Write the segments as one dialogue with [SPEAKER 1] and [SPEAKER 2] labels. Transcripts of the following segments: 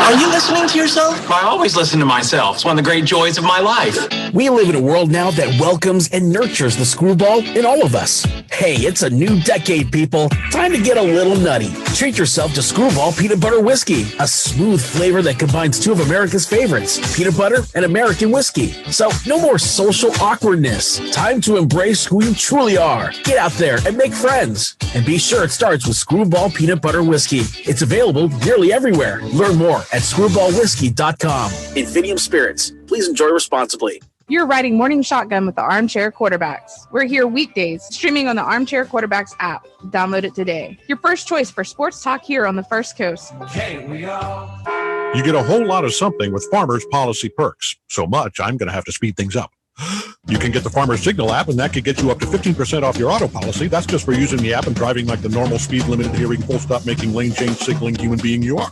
[SPEAKER 1] Are you listening to yourself? I always listen to myself. It's one of the great joys of my life.
[SPEAKER 2] We live in a world now that welcomes and nurtures the screwball in all of us. Hey, it's a new decade, people. Time to get a little nutty. Treat yourself to Screwball Peanut Butter Whiskey, a smooth flavor that combines two of America's favorites, peanut butter and American whiskey. So no more social awkwardness. Time to embrace who you truly are. Get out there and make friends. And be sure it starts with Screwball Peanut Butter Whiskey. It's available nearly everywhere. Learn more at screwballwhiskey.com. Infidium Spirits. Please enjoy responsibly.
[SPEAKER 3] You're riding Morning Shotgun with the Armchair Quarterbacks. We're here weekdays, streaming on the Armchair Quarterbacks app. Download it today. Your first choice for sports talk here on the First Coast.
[SPEAKER 4] You get a whole lot of something with Farmers Policy Perks. So much, I'm going to have to speed things up. You can get the Farmers Signal app, and that could get you up to 15% off your auto policy. That's just for using the app and driving like the normal speed limited hearing, full stop making lane change signaling human being you are.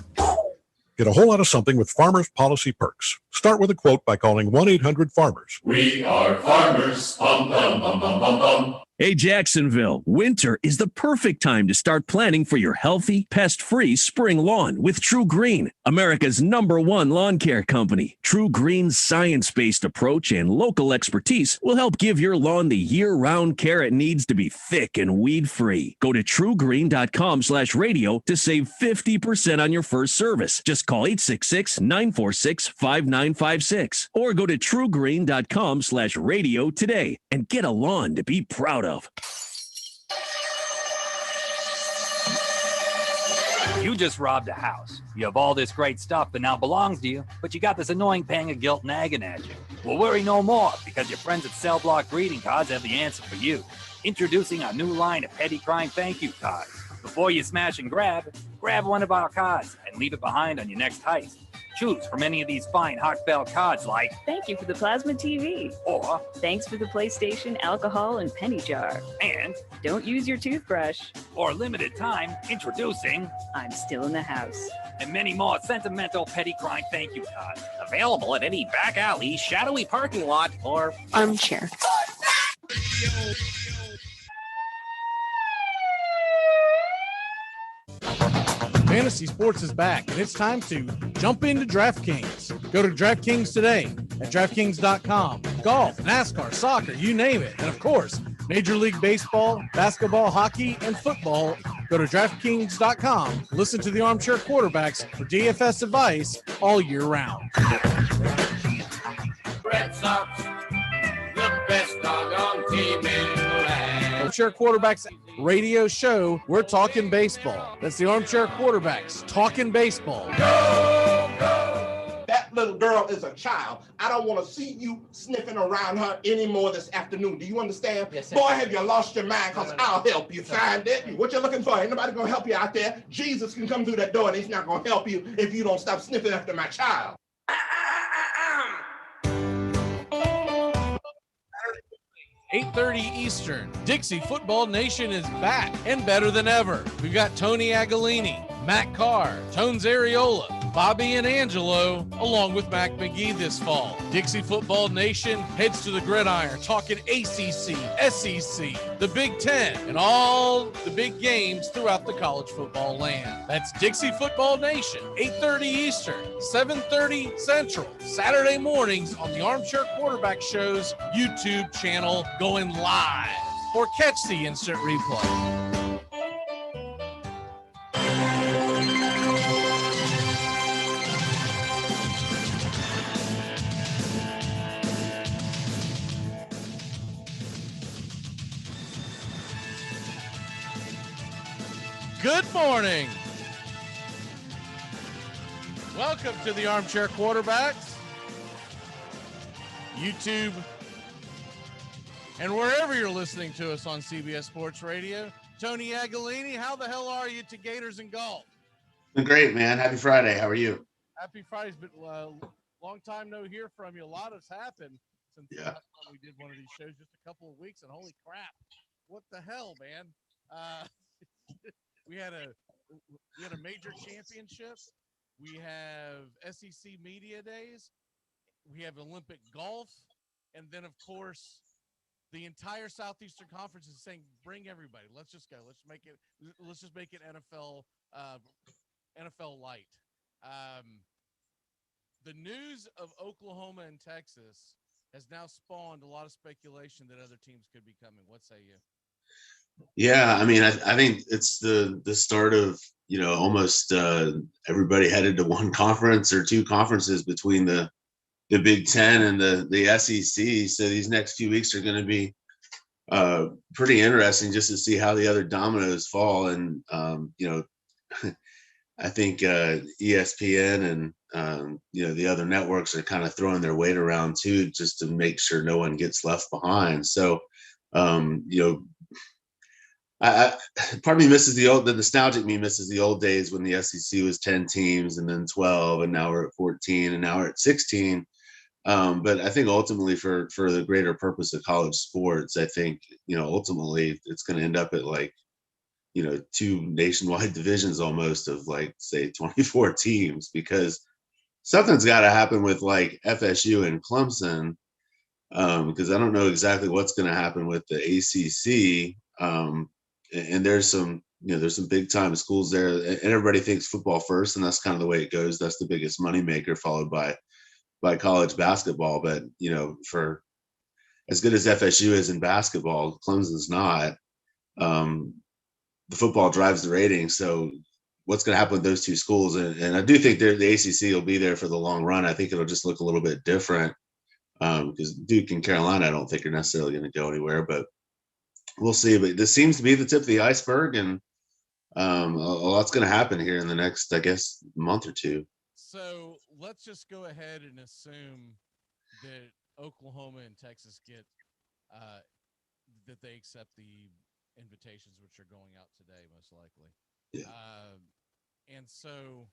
[SPEAKER 4] Get a whole lot of something with Farmers Policy Perks. Start with a quote by calling 1-800-FARMERS.
[SPEAKER 5] We are farmers. Bum, bum, bum, bum, bum, bum.
[SPEAKER 6] Hey, Jacksonville, winter is the perfect time to start planning for your healthy, pest-free spring lawn with True Green, America's #1 lawn care company. True Green's science-based approach and local expertise will help give your lawn the year-round care it needs to be thick and weed-free. Go to truegreen.com/radio to save 50% on your first service. Just call 866-946-5956 or go to truegreen.com/radio today and get a lawn to be proud of.
[SPEAKER 7] You just robbed a house. You have all this great stuff that now belongs to you, but you got this annoying pang of guilt nagging at you. Well, worry no more, because your friends at Cell Block Greeting Cards have the answer for you. Introducing our new line of petty crime thank you cards. Before you smash and grab one of our cards and leave it behind on your next heist. Choose from any of these fine heartfelt cards like,
[SPEAKER 8] thank you for the plasma TV.
[SPEAKER 7] Or,
[SPEAKER 8] thanks for the PlayStation, alcohol, and penny jar.
[SPEAKER 7] And,
[SPEAKER 8] don't use your toothbrush.
[SPEAKER 7] Or limited time, introducing,
[SPEAKER 8] I'm still in the house.
[SPEAKER 7] And many more sentimental petty crime thank you cards.
[SPEAKER 9] Available at any back alley, shadowy parking lot, or
[SPEAKER 10] armchair.
[SPEAKER 11] Fantasy sports is back, and it's time to jump into DraftKings. Go to DraftKings today at DraftKings.com. Golf, NASCAR, soccer, you name it. And, of course, Major League Baseball, basketball, hockey, and football. Go to DraftKings.com. Listen to the Armchair Quarterbacks for DFS advice all year round.
[SPEAKER 5] Red Sox, the best doggone team in the land.
[SPEAKER 11] Armchair Quarterbacks radio show. We're talking baseball. That's the Armchair Quarterbacks talking baseball.
[SPEAKER 12] Go, go. That little girl is a child. I don't want to see you sniffing around her anymore this afternoon. Do you understand?
[SPEAKER 13] Yes, sir.
[SPEAKER 12] Boy, have you lost your mind, because I'll help you find it. What you're looking for, ain't nobody going to help you out there. Jesus can come through that door, and he's not going to help you if you don't stop sniffing after my child.
[SPEAKER 11] 8:30 Eastern. Dixie Football Nation is back and better than ever. We've got Tony Agolini, Matt Carr, Tones Areola, Bobby and Angelo, along with Mac McGee this fall. Dixie Football Nation heads to the gridiron, talking ACC, SEC, the Big Ten, and all the big games throughout the college football land. That's Dixie Football Nation, 8:30 Eastern, 7:30 Central, Saturday mornings on the Armchair Quarterback Show's YouTube channel, going live. Or catch the instant replay. Good morning. Welcome to the Armchair Quarterbacks, YouTube, and wherever you're listening to us on CBS Sports Radio. Tony Agolini, how the hell are you to Gators and golf?
[SPEAKER 14] Great, man. Happy Friday. How are you?
[SPEAKER 11] Happy Friday's been long time no hear from you. A lot has happened since the last time we did one of these shows, just a couple of weeks, and holy crap, what the hell, man? We had a major championship. We have SEC media days. We have Olympic golf, and then of course the entire Southeastern Conference is saying, "Bring everybody. Let's just go. Let's just make it NFL NFL light." the news of Oklahoma and Texas has now spawned a lot of speculation that other teams could be coming. What say you?
[SPEAKER 14] Yeah, I mean, I think it's the start of, almost everybody headed to one conference or two conferences between the Big Ten and the SEC. So these next few weeks are going to be pretty interesting just to see how the other dominoes fall. And I think ESPN and the other networks are kind of throwing their weight around too, just to make sure no one gets left behind. So I part of me misses the nostalgic me misses the old days when the SEC was 10 teams and then 12, and now we're at 14, and now we're at 16. But I think ultimately for the greater purpose of college sports, I think, ultimately it's going to end up at like, two nationwide divisions almost of like, say, 24 teams, because something's got to happen with like FSU and Clemson, because I don't know exactly what's going to happen with the ACC. And there's some big time schools there, and everybody thinks football first, and that's kind of the way it goes. That's the biggest moneymaker, followed by college basketball. But for as good as FSU is in basketball, Clemson's not. The football drives the ratings. So what's going to happen with those two schools? And I do think the ACC will be there for the long run. I think it'll just look a little bit different, because Duke and Carolina, I don't think are necessarily going to go anywhere, but we'll see. But this seems to be the tip of the iceberg, and a lot's going to happen here in the next, I guess, month or two.
[SPEAKER 11] So let's just go ahead and assume that Oklahoma and Texas get that they accept the invitations, which are going out today, most likely.
[SPEAKER 14] Yeah.
[SPEAKER 11] And so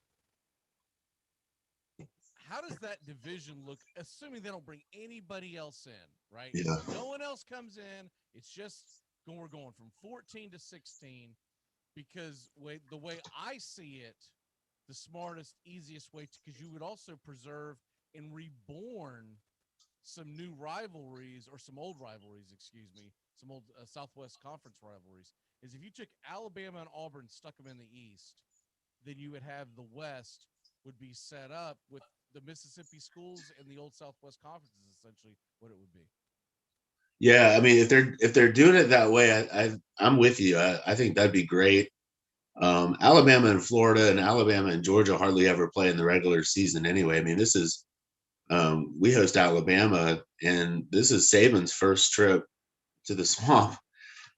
[SPEAKER 11] how does that division look, assuming they don't bring anybody else in, right?
[SPEAKER 14] Yeah.
[SPEAKER 11] No one else comes in. It's just we're going from 14 to 16, because the way I see it, the smartest, easiest way, because you would also preserve and reborn some new rivalries, or some old rivalries, some old Southwest Conference rivalries, is if you took Alabama and Auburn, stuck them in the East, then you would have the West would be set up with the Mississippi schools and the old Southwest Conference is essentially what it would be.
[SPEAKER 14] Yeah, I mean, if they're doing it that way, I'm with you. I think that'd be great. Alabama and Florida and Alabama and Georgia hardly ever play in the regular season anyway. I mean, this is we host Alabama, and this is Saban's first trip to the Swamp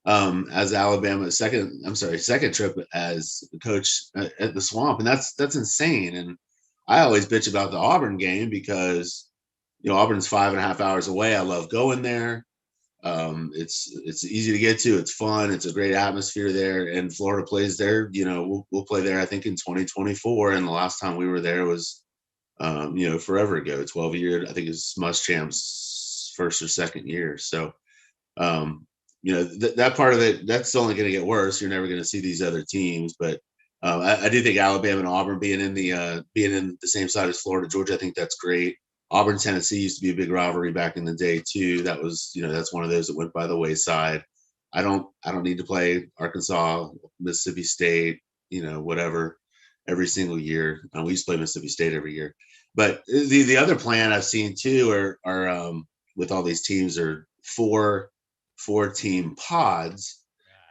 [SPEAKER 14] as Alabama's second trip as coach at the Swamp, and that's insane. And I always bitch about the Auburn game because Auburn's 5.5 hours away. I love going there. It's easy to get to. It's fun. It's a great atmosphere there. And Florida plays there. We'll play there, I think, in 2024. And the last time we were there was, forever ago, 12 years. I think it's Muschamp's first or second year. So, that part of it, that's only going to get worse. You're never going to see these other teams. But I do think Alabama and Auburn being in the same side as Florida, Georgia, I think that's great. Auburn, Tennessee used to be a big rivalry back in the day too. That was, that's one of those that went by the wayside. I don't need to play Arkansas, Mississippi State, whatever, every single year. We used to play Mississippi State every year. But the other plan I've seen too are with all these teams are four team pods.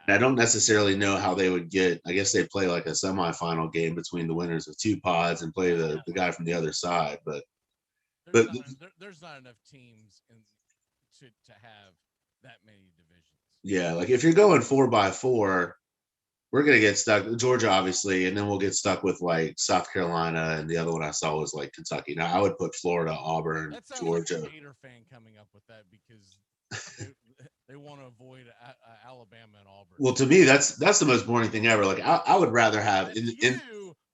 [SPEAKER 14] And I don't necessarily know how they would get. I guess they play like a semifinal game between the winners of two pods and play the guy from the other side, but.
[SPEAKER 11] There's not enough teams to have that many divisions.
[SPEAKER 14] Yeah, like if you're going 4x4, we're gonna get stuck. Georgia, obviously, and then we'll get stuck with like South Carolina, and the other one I saw was like Kentucky. Now I would put Florida, Auburn, Georgia.
[SPEAKER 11] Like a Gator fan coming up with that because they want to avoid Alabama and Auburn.
[SPEAKER 14] Well, to me, that's the most boring thing ever. Like I would rather have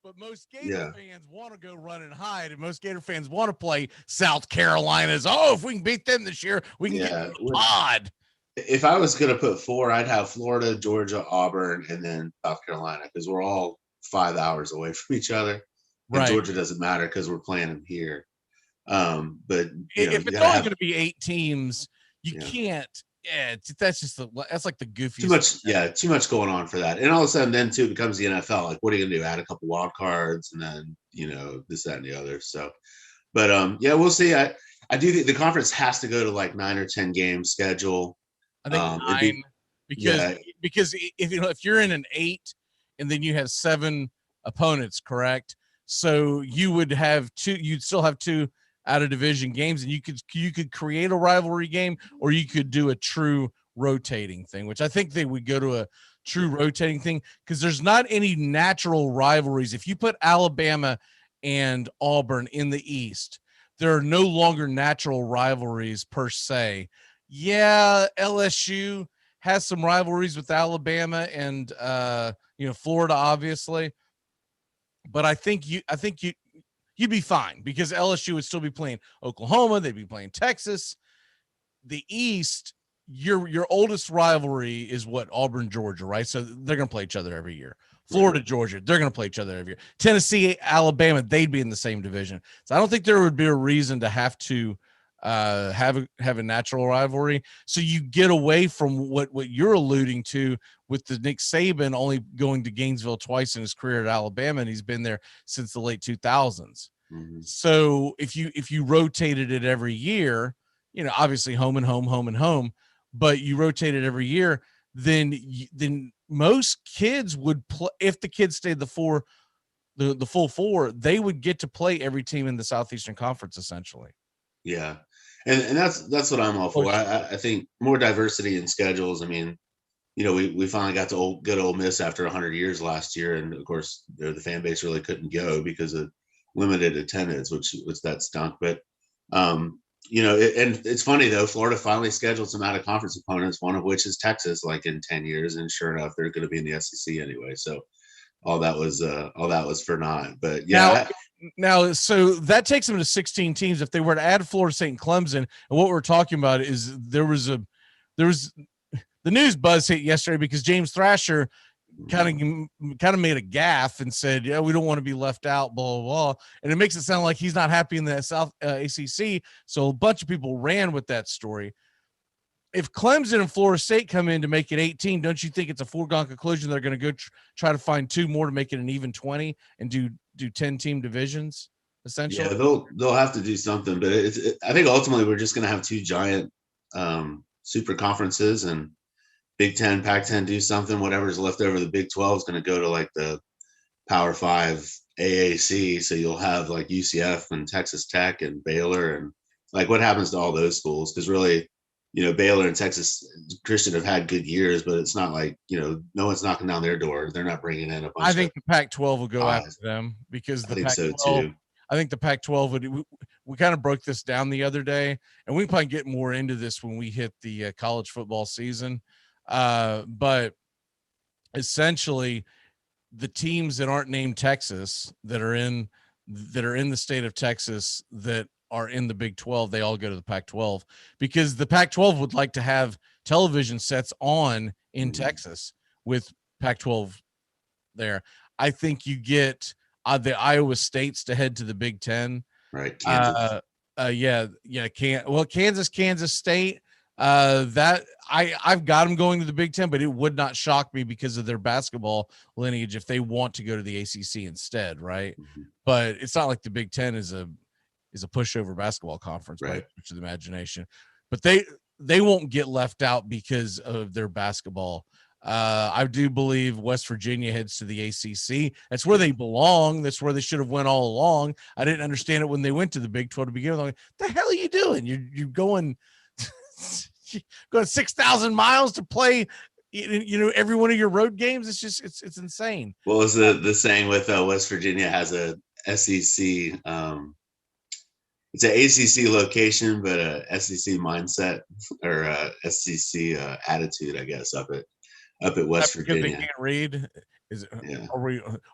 [SPEAKER 11] but most Gator fans want to go run and hide, and most Gator fans want to play South Carolina's. Oh, if we can beat them this year, we can get a pod.
[SPEAKER 14] If I was going to put four, I'd have Florida, Georgia, Auburn, and then South Carolina, because we're all 5 hours away from each other. And
[SPEAKER 11] right.
[SPEAKER 14] Georgia doesn't matter because we're playing them here. But
[SPEAKER 11] if it's only going to be 8 teams, you can't. Yeah, that's like the goofiest.
[SPEAKER 14] Too much going on for that. And all of a sudden then too, it becomes the NFL. Like, what are you gonna do? Add a couple wild cards and then, this, that, and the other. So But yeah, we'll see. I do think the conference has to go to like 9 or 10 game schedule.
[SPEAKER 11] I think 9 because if you're in an 8 and then you have 7 opponents, correct? So you would have you'd still have 2 out of division games, and you could create a rivalry game, or you could do a true rotating thing, which I think they would go to a true rotating thing, because there's not any natural rivalries. If you put Alabama and Auburn in the East, there are no longer natural rivalries per se. Yeah, LSU has some rivalries with Alabama and Florida, obviously, but I think you'd be fine, because LSU would still be playing Oklahoma, they'd be playing Texas. The East, your oldest rivalry is what? Auburn, Georgia, right? So they're going to play each other every year. Florida, Georgia, they're going to play each other every year. Tennessee, Alabama, they'd be in the same division. So I don't think there would be a reason to have to have a natural rivalry. So you get away from what you're alluding to with the Nick Saban only going to Gainesville twice in his career at Alabama, and he's been there since the late 2000s.
[SPEAKER 14] Mm-hmm.
[SPEAKER 11] So if you rotated it every year, obviously home and home, home and home, but you rotate it every year, then most kids would play. If the kids stayed the full 4, they would get to play every team in the Southeastern Conference, essentially.
[SPEAKER 14] Yeah. And that's what I'm all for. I think more diversity in schedules. I mean, we finally got to good Ole Miss after 100 years last year, and of course the fan base really couldn't go because of limited attendance, which that stunk. But and it's funny though, Florida finally scheduled some out of conference opponents, one of which is Texas, like in 10 years, and sure enough, they're going to be in the SEC anyway. So all that was for naught. But yeah.
[SPEAKER 11] Now, so that takes them to 16 teams. If they were to add Florida State and Clemson, and what we're talking about is there was the news buzz hit yesterday because James Thrasher kind of made a gaffe and said, "Yeah, we don't want to be left out." Blah blah blah, and it makes it sound like he's not happy in the South ACC. So a bunch of people ran with that story. If Clemson and Florida State come in to make it 18, don't you think it's a foregone conclusion they're going to go try to find 2 more to make it an even 20 and do 10 team divisions essentially?
[SPEAKER 14] Yeah, they'll have to do something, but I think ultimately we're just going to have 2 giant super conferences, and Big 10, Pac-10 do something. Whatever's left over, the Big 12 is going to go to like the Power 5 AAC. So you'll have like UCF and Texas Tech and Baylor, and like what happens to all those schools? Because really, Baylor and Texas Christian have had good years, but it's not like, no one's knocking down their door. They're not bringing in a bunch.
[SPEAKER 11] I think the Pac-12 will go after them, because the Pac-12,
[SPEAKER 14] so too.
[SPEAKER 11] I think the Pac-12 would. We kind of broke this down the other day, and we can probably get more into this when we hit the college football season. But essentially, the teams that aren't named Texas that are in the state of Texas that are in the Big 12, they all go to the Pac-12, because the Pac-12 would like to have television sets on in Texas with Pac-12 there. I think you get the Iowa States to head to the Big 10.
[SPEAKER 14] Right. Kansas.
[SPEAKER 11] Kansas State. That I've got them going to the Big 10, but it would not shock me because of their basketball lineage if they want to go to the ACC instead, right?
[SPEAKER 14] Mm-hmm.
[SPEAKER 11] But it's not like the Big 10 is a pushover basketball conference,
[SPEAKER 14] right?
[SPEAKER 11] By the imagination. But they won't get left out because of their basketball. I do believe West Virginia heads to the ACC. That's where they belong. That's where they should have went all along. I didn't understand it when they went to the Big 12 to begin with. I'm like, the hell are you doing? You're going 6,000 miles to play, every one of your road games. It's just, it's insane.
[SPEAKER 14] What was the saying with West Virginia has a SEC, it's an ACC location, but a SEC mindset or SEC attitude, I guess, up at West Virginia.
[SPEAKER 11] They can't read.
[SPEAKER 14] Yeah.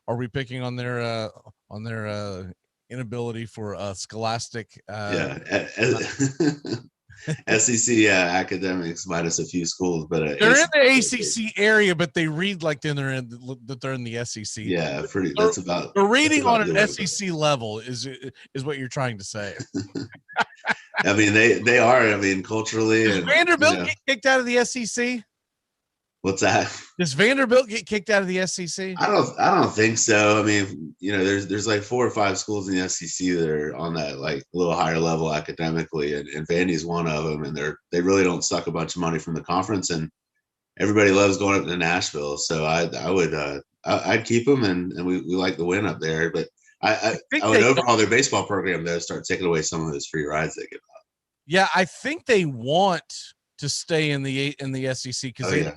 [SPEAKER 11] Are we picking on their inability for scholastic?
[SPEAKER 14] SEC academics minus a few schools, but
[SPEAKER 11] they're in the ACC area, but they read like they're in the SEC.
[SPEAKER 14] Yeah,
[SPEAKER 11] They're reading on an SEC level is what you're trying to say.
[SPEAKER 14] I mean, they are. I mean, culturally.
[SPEAKER 11] Did Vanderbilt get kicked out of the SEC?
[SPEAKER 14] What's that?
[SPEAKER 11] Does Vanderbilt get kicked out of the SEC?
[SPEAKER 14] I don't think so. I mean, there's like 4 or 5 schools in the SEC that are on that like a little higher level academically, and Vandy's one of them, and they really don't suck a bunch of money from the conference, and everybody loves going up to Nashville. So I'd keep them, and we like the win up there, but I would overhaul their baseball program though, start taking away some of those free rides they give out.
[SPEAKER 11] Yeah, I think they want to stay in the SEC because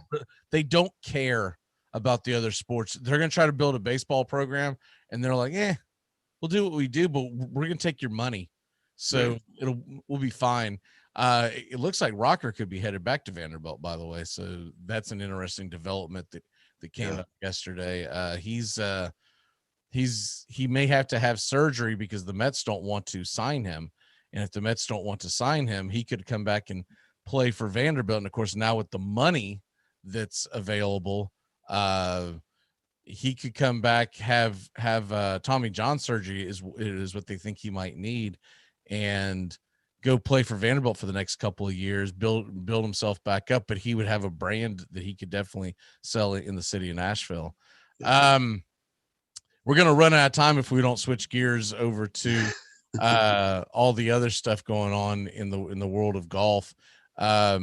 [SPEAKER 11] they don't care about the other sports. They're going to try to build a baseball program, and they're like, we'll do what we do, but we're going to take your money, so we'll be fine. It looks like Rocker could be headed back to Vanderbilt, by the way, so that's an interesting development that came up yesterday. He may have to have surgery because the Mets don't want to sign him, and if the Mets don't want to sign him, he could come back and play for Vanderbilt. And of course, now with the money that's available, he could come back, have Tommy John surgery is what they think he might need, and go play for Vanderbilt for the next couple of years, build himself back up. But he would have a brand that he could definitely sell in the city of Nashville. We're going to run out of time if we don't switch gears over to all the other stuff going on in the world of golf. But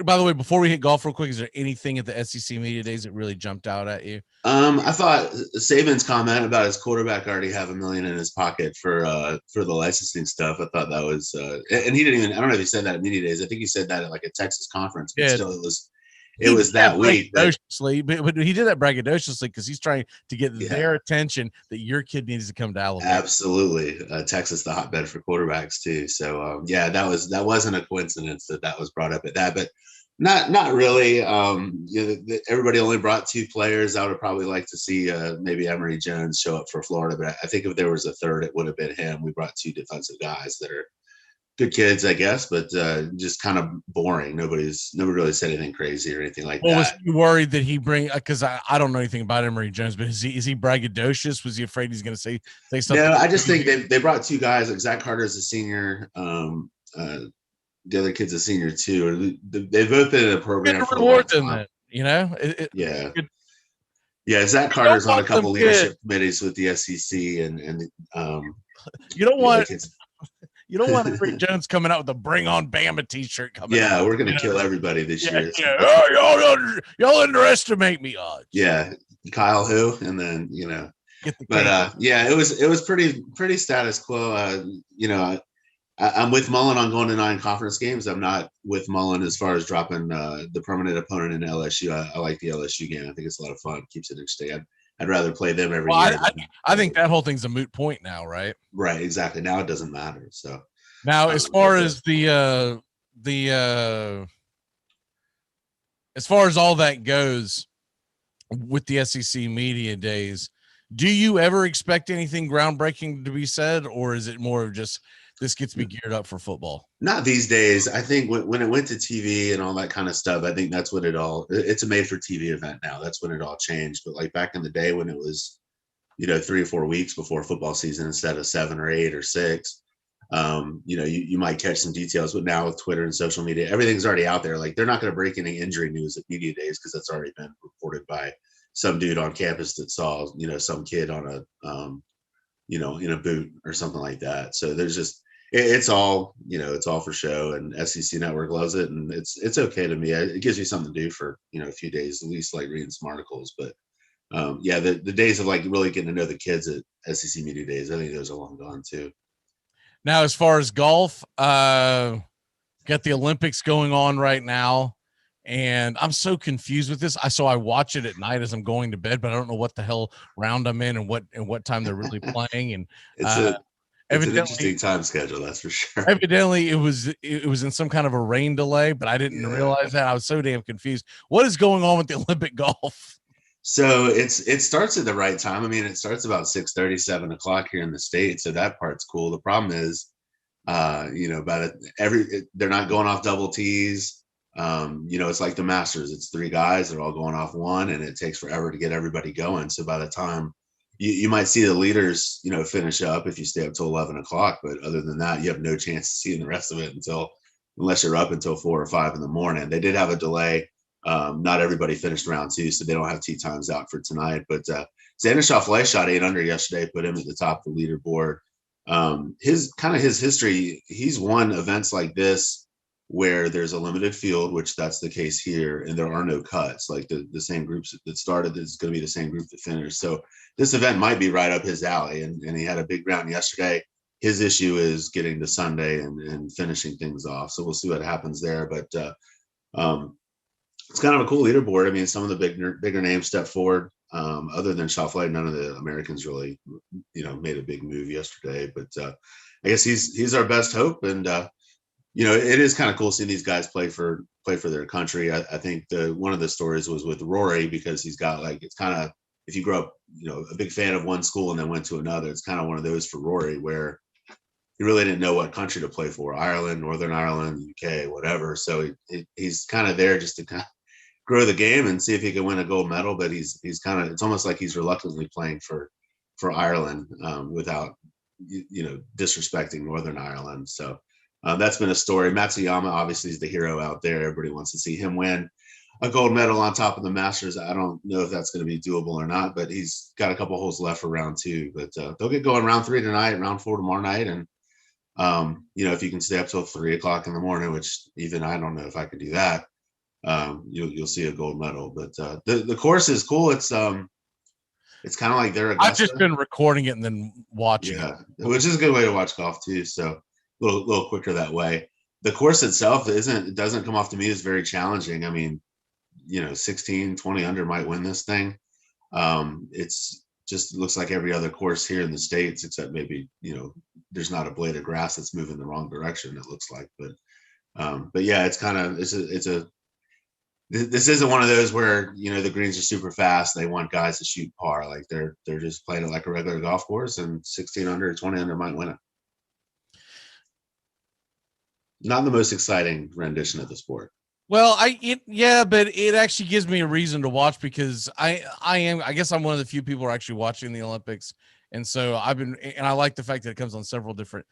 [SPEAKER 11] by the way, before we hit golf real quick, is there anything at the SEC Media Days that really jumped out at you?
[SPEAKER 14] I thought Saban's comment about his quarterback already have $1 million in his pocket for the licensing stuff. I thought that was, and he didn't even, I don't know if he said that at Media Days. I think he said that at like a Texas conference, but still it was that week.
[SPEAKER 11] But he did that braggadociously because he's trying to get their attention that your kid needs to come to Alabama.
[SPEAKER 14] Absolutely. Texas, the hotbed for quarterbacks too. So that wasn't a coincidence that was brought up at that, but not really. Everybody only brought 2 players. I would have probably liked to see maybe Emory Jones show up for Florida, but I think if there was a third, it would have been him. We brought 2 defensive guys that are good kids, I guess, but just kind of boring. Nobody really said anything crazy or anything like that.
[SPEAKER 11] Was he worried that he bring? Because I don't know anything about Emory Jones, but is he braggadocious? Was he afraid he's going to say something?
[SPEAKER 14] No, I just think they brought 2 guys. Like Zach Carter's a senior. The other kid's a senior too. They've both been in a program for reward them. Zach Carter's on a couple leadership committees with the SEC, and
[SPEAKER 11] you don't want. You don't want Emory Jones coming out with a "Bring on Bama" T-shirt coming.
[SPEAKER 14] Yeah, we're gonna kill everybody this year.
[SPEAKER 11] Yeah. Oh, y'all underestimate me.
[SPEAKER 14] Yeah, Kyle who, and then it was pretty status quo. I'm with Mullen on going to 9 conference games. I'm not with Mullen as far as dropping the permanent opponent in LSU. I like the LSU game. I think it's a lot of fun. Keeps it interesting. I'd rather play them every year.
[SPEAKER 11] I think that whole thing's a moot point now, right?
[SPEAKER 14] Right, exactly. Now it doesn't matter. So
[SPEAKER 11] now, as far as as far as all that goes with the SEC Media Days, do you ever expect anything groundbreaking to be said, or is it more of just this gets me geared up for football?
[SPEAKER 14] Not these days. I think when it went to TV and all that kind of stuff, I think that's when it's a made for TV event now. That's when it all changed. But like back in the day when it was, 3 or 4 weeks before football season instead of 7 or 8 or 6, you might catch some details. But now with Twitter and social media, everything's already out there. Like they're not going to break any injury news at Media Days because that's already been reported by some dude on campus that saw, some kid on a, in a boot or something like that. So there's just, it's all for show, and SEC Network loves it, and it's okay to me. It gives you something to do for a few days, at least like reading some articles. But the days of like really getting to know the kids at SEC Media Days, I think those are long gone too.
[SPEAKER 11] Now, as far as golf, got the Olympics going on right now, and I'm so confused with this. I watch it at night as I'm going to bed, but I don't know what the hell round I'm in and what time they're really playing. And
[SPEAKER 14] it's an interesting time schedule, that's for sure.
[SPEAKER 11] Evidently, it was in some kind of a rain delay, but I didn't realize that. I was so damn confused. What is going on with the Olympic golf?
[SPEAKER 14] So it starts at the right time. I mean, it starts about 6:30, 7 o'clock here in the States, so that part's cool. The problem is, they're not going off double T's. It's like the Masters. It's 3 guys. They're all going off 1, and it takes forever to get everybody going. So by the time you might see the leaders, finish up if you stay up till 11 o'clock. But other than that, you have no chance of seeing the rest of it unless you're up until 4 or 5 in the morning. They did have a delay Not everybody finished round 2, so they don't have tee times out for tonight. But Xander Schauffele shot 8 under yesterday, put him at the top of the leaderboard. His history, he's won events like this where there's a limited field, which that's the case here, and there are no cuts. Like the same groups that started is going to be the same group that finished. So this event might be right up his alley, and he had a big round yesterday. His issue is getting to Sunday and finishing things off. So we'll see what happens there. But it's kind of a cool leaderboard. I mean, some of the bigger names step forward. Other than Schauffele, none of the Americans really, made a big move yesterday. But I guess he's our best hope, and it is kind of cool seeing these guys play for their country. I think one of the stories was with Rory, because he's got it's kind of, if you grow up, a big fan of one school and then went to another, it's kind of one of those for Rory where he really didn't know what country to play for, Ireland, Northern Ireland, UK, whatever. So he's kind of there just to kind of grow the game and see if he can win a gold medal. But he's kind of, it's almost like he's reluctantly playing for Ireland without, disrespecting Northern Ireland. So that's been a story. Matsuyama obviously is the hero out there. Everybody wants to see him win a gold medal on top of the Masters. I don't know if that's going to be doable or not, but he's got a couple holes left for round 2. But they'll get going round 3 tonight, round 4 tomorrow night. And, if you can stay up till 3 o'clock in the morning, which even I don't know if I could do that, you'll see a gold medal. But the course is cool. It's kind of like they're Augusta.
[SPEAKER 11] I've just been recording it and then watching it,
[SPEAKER 14] which is a good way to watch golf too. So a little quicker that way. The course itself doesn't come off to me as very challenging. I mean, 16, 20 under might win this thing. It's just looks like every other course here in the States, except maybe, there's not a blade of grass that's moving the wrong direction, it looks like. But yeah, it's kind of, this isn't one of those where, the greens are super fast. They want guys to shoot par. Like they're just playing it like a regular golf course, and 16 under, 20 under might win it. Not the most exciting rendition of the sport.
[SPEAKER 11] Well, but it actually gives me a reason to watch, because I guess I'm one of the few people who are actually watching the Olympics. And so I like the fact that it comes on several different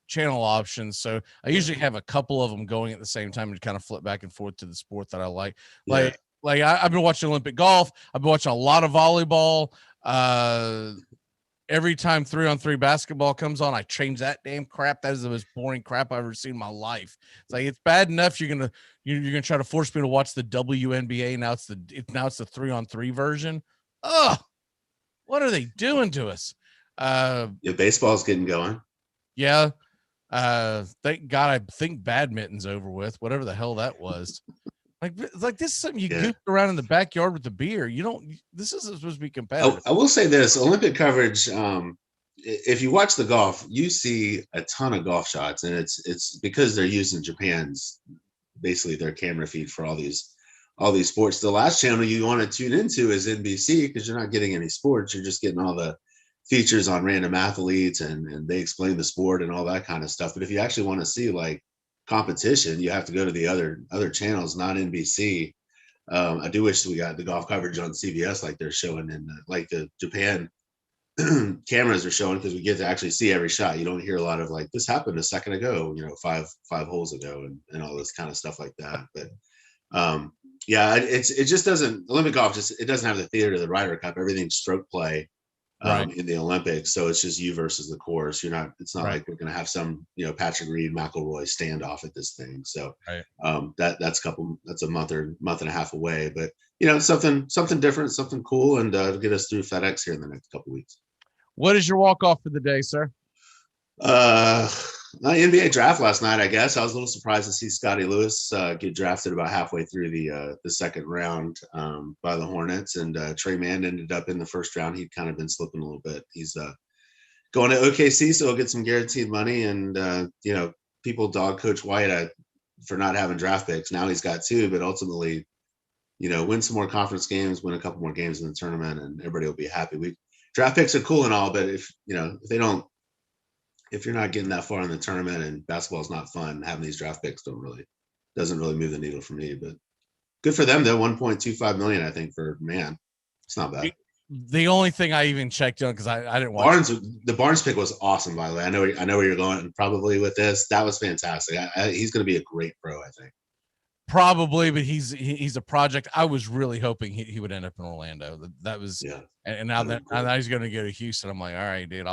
[SPEAKER 11] channel options. So I usually have a couple of them going at the same time to kind of flip back and forth to the sport that I like. I've been watching Olympic golf. I've been watching a lot of volleyball. Every time 3-on-3 basketball comes on, I change that damn crap. That is the most boring crap I've ever seen in my life. It's like, it's bad enough you're gonna try to force me to watch the WNBA. Now it's the 3-on-3 version. Oh, what are they doing to us?
[SPEAKER 14] Baseball's getting going.
[SPEAKER 11] Yeah. Thank God. I think badminton's over with, whatever the hell that was. Like this is something you goofed around in the backyard with the beer. This isn't supposed to be competitive.
[SPEAKER 14] I will say this: Olympic coverage. If you watch the golf, you see a ton of golf shots, and it's because they're using Japan's basically their camera feed for all these sports. The last channel you want to tune into is NBC, because you're not getting any sports. You're just getting all the features on random athletes, and they explain the sport and all that kind of stuff. But if you actually want to see competition, you have to go to the other channels, not NBC. I do wish we got the golf coverage on CBS like they're showing in like the Japan cameras are showing, because we get to actually see every shot. You don't hear a lot of this happened a second ago, 5 holes ago, and all this kind of stuff like that. But it just doesn't, Olympic golf it doesn't have the theater of the Ryder Cup. Everything's stroke play. In the Olympics, so it's just you versus the course. It's not like we're going to have some Patrick Reed, McIlroy standoff at this thing. So that's a month and a half away, but something different, something cool, and to get us through FedEx here in the next couple of weeks.
[SPEAKER 11] What is your walk off for the day, sir?
[SPEAKER 14] My NBA draft last night, I guess. I was a little surprised to see Scotty Lewis get drafted about halfway through the second round by the Hornets, and Trey Mann ended up in the first round. He'd kind of been slipping a little bit. He's going to OKC, so he'll get some guaranteed money, and people dog Coach White for not having draft picks. Now he's got 2, but ultimately, win some more conference games, win a couple more games in the tournament, and everybody will be happy. Draft picks are cool and all, but if you're not getting that far in the tournament and basketball's not fun, having these draft picks doesn't really move the needle for me. But good for them though. $1.25 million, I think, for man. It's not bad.
[SPEAKER 11] The only thing I even checked on, because I didn't watch
[SPEAKER 14] the Barnes pick was awesome, by the way. I know where you're going probably with this. That was fantastic. He's going to be a great pro, I think.
[SPEAKER 11] Probably, but he's a project. I was really hoping he would end up in Orlando. That was, and now that he's going to go to Houston, I'm like, all right, dude.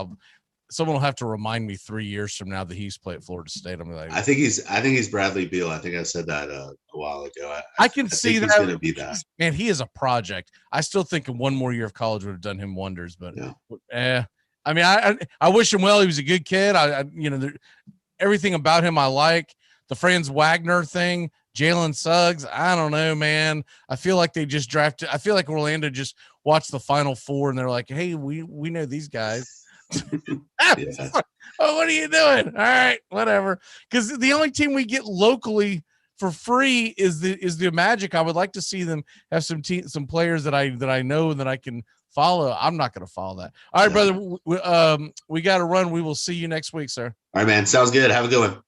[SPEAKER 11] Someone will have to remind me 3 years from now that he's played at Florida State. I'm like,
[SPEAKER 14] I think he's Bradley Beal. I think I said that a while ago.
[SPEAKER 11] I can see that
[SPEAKER 14] he's going to be that.
[SPEAKER 11] Man, he is a project. I still think one more year of college would have done him wonders. But I mean, I wish him well. He was a good kid. Everything about him I like. The Franz Wagner thing. Jalen Suggs, I don't know, man. I feel like they just drafted. I feel like Orlando just watched the Final Four and they're like, "Hey, we know these guys." Oh, what are you doing? All right, whatever. Because the only team we get locally for free is the Magic. I would like to see them have some players that I know and that I can follow. I'm not going to follow that. All right, brother. We got to run. We will see you next week, sir.
[SPEAKER 14] All right, man. Sounds good. Have a good one.